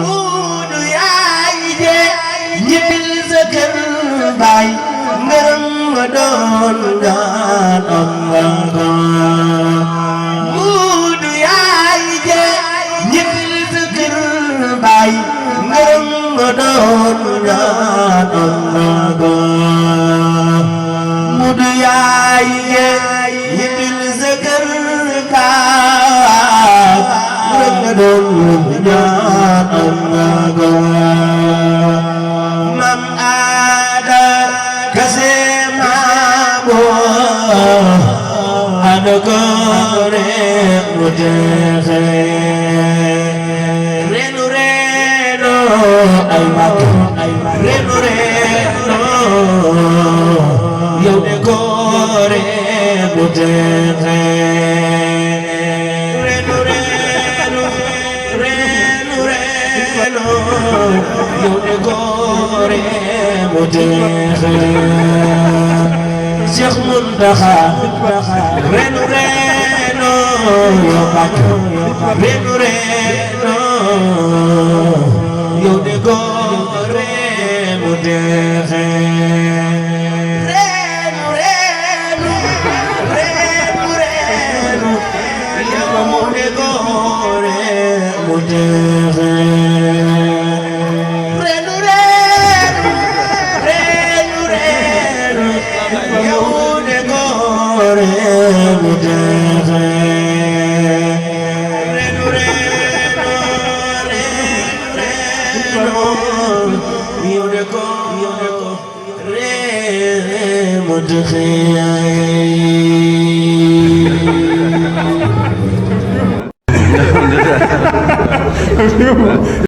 Muudu yaay je ñibbil sa kër baay ngërëm nga doon ñaan am nga ko. Muudu yaay je ñibbil sa kër baay ngërëm nga doon ñaan am nga ko. Muudu yaay je ñibbil sa kër baay ngërëm nga doon ñaan am nga ko. Mam Ada kase maabo ada gore mutexe renu reno ay mako renu reno yow de gore mutexe renu reno yow de gore mutexe Cheikh Muntaxa renu reno yow Mbàkke renu reno yow de gore mutexe renu reno yow de gore mutexe